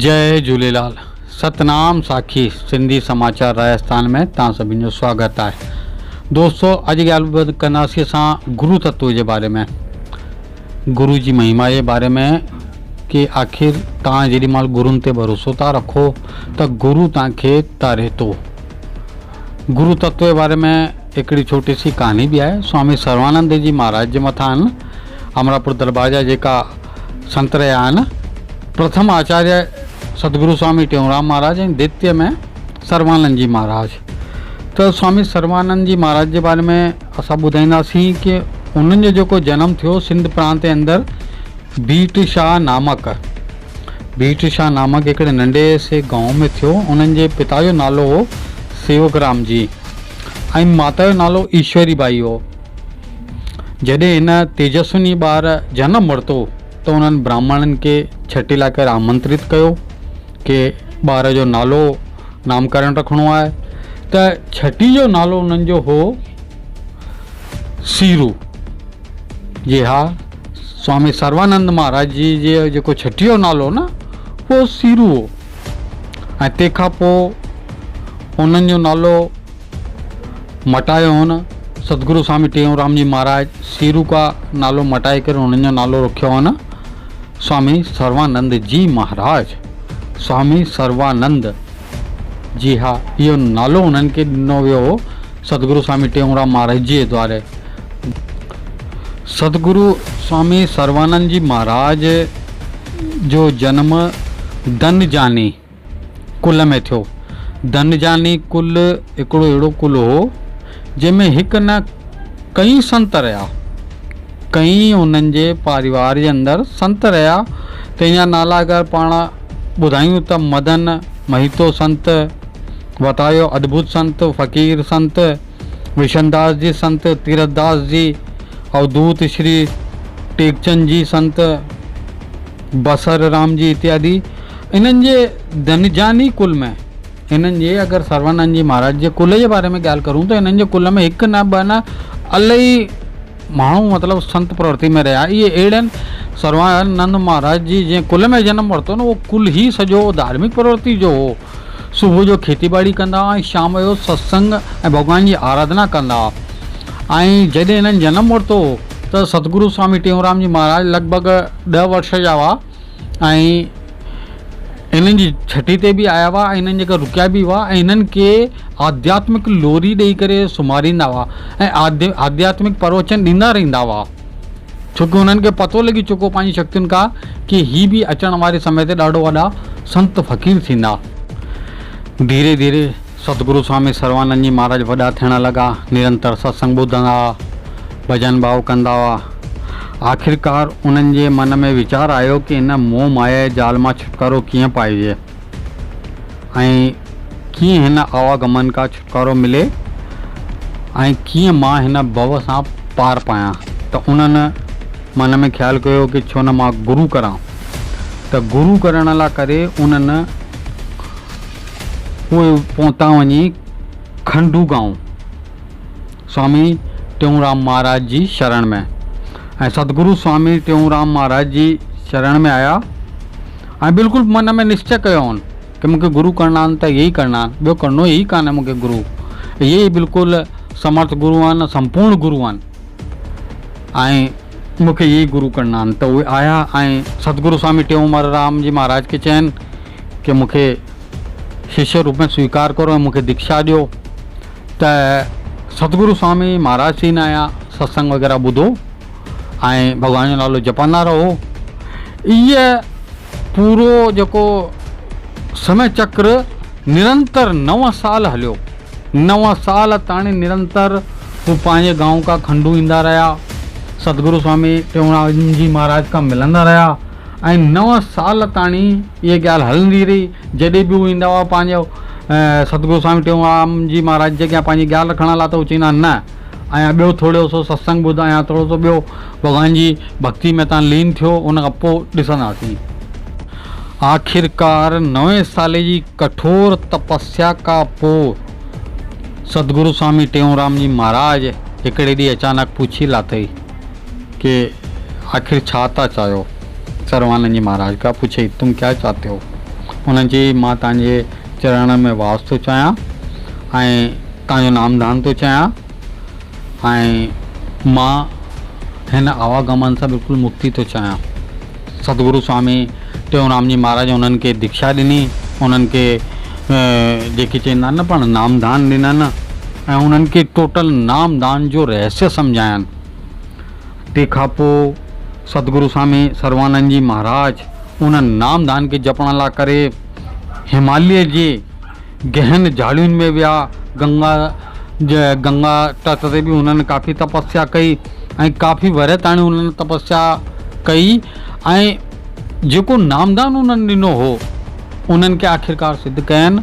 जय झूलेलाल। सतनाम साखी सिंधी समाचार राजस्थान में तव्हां सभिनी जो स्वागत है। दोस्तों, अॼु ॻाल्हि कंदासीं असां गुरु तत्व जे बारे में, गुरु जी महिमा जे बारे में कि आख़िर तव्हां जेॾी महिल गुरुनि ते भरोसो था रखो त गुरु तव्हांखे तारे थो। गुरु तत्व जे बारे में हिकिड़ी छोटी सी कहानी बि आहे। स्वामी सर्वानंद जी महाराज जे मथां आहिनि अमरापुर दरबार जा जेका संत रहिया आहिनि। प्रथम आचार्य सतगुरु स्वामी टेऊंराम महाराज ऐं द्वितीय में सर्वानंद जी महाराज। तो स्वामी सर्वानंद जी महाराज के बारे में असां ॿुधाईंदासीं कि उन्हनि जो जेको जनम थियो सिंध प्रांत के अंदर बीट शाह नामक हिकिड़े नंढे से गांव में थियो। उन्हनि जे पिता जो नालो हो सेवक राम जी ऐं माता जो नालो ईश्वरी बाई हो। जॾहिं हिन तेजस्विनी ॿार जनम वरितो तो उन्हनि ब्राह्मणनि के छठी लाइ करे आमंत्रित कयो कि ॿार जो नालो नामकरण रखणो आहे। त छठी जो नालो उन्हनि जो हो सीरू। जी हाँ, स्वामी सर्वानंद महाराज जी जे जेको छठी जो नालो न वो सीरू हो। ऐं तंहिंखां पोइ उन्हनि जो नालो मटायो हो न सतगुरु स्वामी टेऊंराम जी महाराज। सीरू का नालो मटाए करे उन्हनि जो नालो रखियो हो न स्वामी सर्वानंद जी महाराज। स्वामी सर्वानंद, जी हाँ, इहो नालो उन्हनि खे ॾिनो वियो हो सतगुरु स्वामी टेऊंराम महाराज जी द्वारे। सतगुरु स्वामी सर्वानंद जी महाराज जो जन्म धनजानी कुल में थियो। धनजानी कुल हिकिड़ो अहिड़ो कुल हो जंहिंमें हिकु न कई संत रहिया। कई उन्हनि जे परिवार जे अंदरि संत रहिया। तंहिंजा नाला अगरि पाण ॿुधायूं त मदन महितो संत, वतायो अद्भुत संत, फ़कीर संत, विशनदास जी संत, तीरथदास जी, अवधूत श्री टेकचंद जी संत, बसर राम जी इत्यादि। इन्हनि जे धनजानी कुल में, इन्हनि जे अगरि सर्वानंद जी महाराज जे कुल जे बारे में ॻाल्हि करूं त इन्हनि जे कुल में हिकु न ॿ न इलाही माण्हू मतिलबु संत प्रवृत्ति में रहिया। इहे अहिड़नि सर्वानंद महाराज जी जंहिं कुल में जनम वरितो न, उहो कुल ही सॼो धार्मिक प्रवृत्ति जो हो। सुबुह जो खेती बाड़ी कंदा हुआ ऐं शाम जो सत्संग ऐं भॻवान जी आराधना कंदा हुआ। ऐं जॾहिं हिननि जनम वरितो त सतगुरु स्वामी टेऊंराम जी महाराज लॻभॻि 10 वर्ष जा हुआ ऐं इन्हनि जी छठी ते बि आया हुआ। इन्हनि जेका रुकिया बि हुआ ऐं इन्हनि खे आध्यात्मिक लोरी ॾेई करे सुम्हारींदा हुआ ऐं आध्यात्मिक प्रवचन ॾींदा रहंदा हुआ। छोकी उन्हनि खे पतो लॻी चुको पंहिंजी शक्तियुनि खां कि ही बि अचण वारे समय ते ॾाढो वॾा संत फ़कीर थींदा। धीरे धीरे सतगुरु स्वामी सर्वानंद जी महाराज वॾा थियण लॻा। निरंतर सत्संग ॿुधंदा हुआ, भॼन भाव कंदा हुआ। आख़िरकार उन्हनि जे मन में वीचार आयो कि इन मोह माया जे जाल मां छुटकारो कीअं पाइजे ऐं कीअं हिन आवागमन खां छुटकारो मिले ऐं कीअं मां हिन भव सां पार पायां। त उन्हनि मन में ख़्यालु कयो कि छो न मां गुरु करां। त गुरु करण लाइ करे उन्हनि उहे पहुता वञी खंडू गांव स्वामी टेऊंराम महाराज जी शरण में। ऐं सतगुरु स्वामी टेऊंराम महाराज जी शरण में आया ऐं बिल्कुलु मन में निश्चय कयो हुन कि मूंखे गुरु करणा आहिनि त इहे ई करणा आहिनि, ॿियो करिणो ई कान्हे मूंखे गुरु। इहे ई बिल्कुलु समर्थ गुरु आहिनि, संपूर्ण गुरु आहिनि ऐं मूंखे इहे ई गुरु करणा आहिनि। त उहे आया ऐं सतगुरु स्वामी टेऊंराम जी महाराज खे चयनि कि मूंखे शिष्य रूप में स्वीकार करो ऐं मूंखे दीक्षा ॾियो। त सतगुरु स्वामी महाराज थी न आया, सत्संग वग़ैरह ॿुधो ऐं भॻवान जो नालो जपंदा रहो। इहे पूरो जेको समय चक्र निरंतर 9 साल हलियो। 9 साल ताणी निरंतर हू पंहिंजे गांव का खंडू ईंदा रहिया, सतगुरु स्वामी टेऊंराम जी महाराज खां मिलंदा रहिया ऐं 9 साल ताणी इहा ॻाल्हि हलंदी रही। जॾहिं बि हू ईंदा हुआ पंहिंजो सतगुरु स्वामी टेऊंराम जी महाराज जे अॻियां पंहिंजी ॻाल्हि रखण लाइ, त हू चवंदा न ऐं ॿियो थोरो सो सत्संग ॿुधा या थोरो सो ॿियो भॻवान जी भक्ति में तव्हां लीन थियो, उन खां पोइ ॾिसंदासीं। आख़िरकार 9 साल जी कठोर तपस्या खां पोइ सतगुरु स्वामी टेऊंराम जी महाराज हिकिड़े ॾींहुं अचानक पुछी लाथई कि आखिर छा था चाहियो। सर्वानंद जी महाराज का पूछे तुम क्या चाहते हो। उन्हनि जी मां तव्हांजे चरण में वास थो चाहियां ऐं तव्हांजो नामदान थो चाहियां ऐं मां हिन आवागमन सां बिल्कुलु मुक्ति थो चाहियां। सतगुरु स्वामी टेऊंराम जी महाराज उन्हनि खे दीक्षा ॾिनी, उन्हनि खे जेके चवंदा आहिनि न पाण नामदान ॾिननि ऐं उन्हनि खे टोटल नामदान जो रहस्य सम्झायनि। तंहिंखां पोइ सतगुरु स्वामी सर्वानंद जी महाराज उन्हनि नामदान खे जपण लाइ करे हिमालय जे गहन झाड़ियुनि में विया। गंगा तट ते बि उन्हनि काफ़ी तपस्या कई ऐं काफ़ी वरे ताणी उन्हनि तपस्या कई ऐं जेको नामदान उन्हनि ॾिनो हो उन्हनि खे आख़िरकार सिद्ध कयनि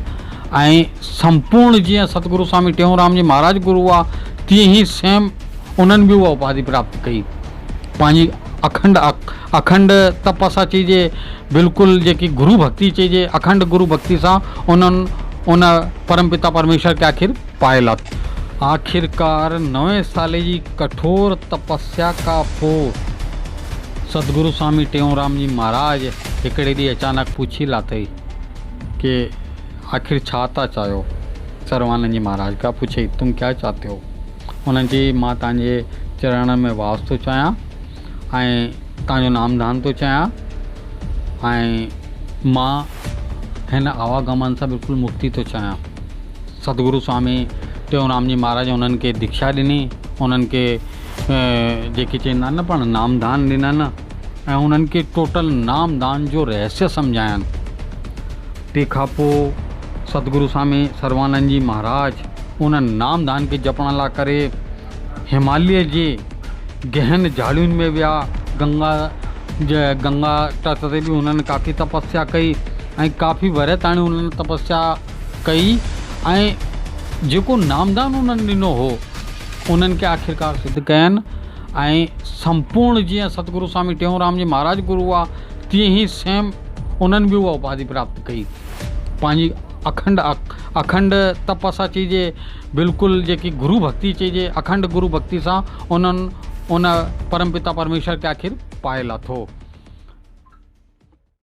ऐं संपूर्ण जीअं सतगुरु स्वामी टेऊंराम जी महाराज गुरु हुआ तीअं ई सेम उन्हनि बि उहा उपाधि प्राप्त कई। पंहिंजी अखंड तपस्या चइजे, बिल्कुलु जेकी गुरु भक्ति चइजे, अखंड गुरु भक्ति सां उन्हनि उन परमपिता परमेश्वर खे आख़िर पाए आख़िरकार 9 साल जी कठोर तपस्या खां पोइ सतगुरु स्वामी टेऊंराम जी महाराज हिकिड़े ॾींहुं अचानक पूछी लाथई कि आखिर छा था चाहियो। सर्वानंद जी महाराज का पूछे तुम क्या चाहते हो। उन्हनि जी मां तव्हांजे चरण में वास थो चाहियां ऐं तव्हांजो नामदान थो चाहियां ऐं मां हिन आवागमन सां बिल्कुलु मुक्ति थो चाहियां। सतगुरु स्वामी टेऊंराम जी महाराज उन्हनि खे दीक्षा ॾिनी, उन्हनि खे जेके चवंदा आहिनि न पाण नामदान ॾिननि ऐं उन्हनि खे टोटल नामदान जो रहस्य सम्झायनि। तंहिंखां पोइ सतगुरु स्वामी सर्वानंद जी महाराज उन्हनि नामदान खे जपण लाइ करे हिमालय जे गहन झाड़ियुनि में विया। गंगा तट ते बि उन्हनि काफ़ी तपस्या कई ऐं काफ़ी वरे ताणी उन्हनि तपस्या कई ऐं जेको नामदान उन्हनि ॾिनो हो उन्हनि खे आख़िरकार सिद्ध कयनि ऐं संपूर्ण जीअं सतगुरु स्वामी टेऊंराम जी महाराज गुरु हुआ तीअं ई सेम उन्हनि बि उहा उपाधि प्राप्त कई। पंहिंजी अखंड तपस्या चइजे, बिल्कुलु जेकी गुरु भक्ति चइजे, अखंड गुरु भक्ति सां उन्हनि उन परमपिता परमेश्वर खे आख़िर पाए लाथो।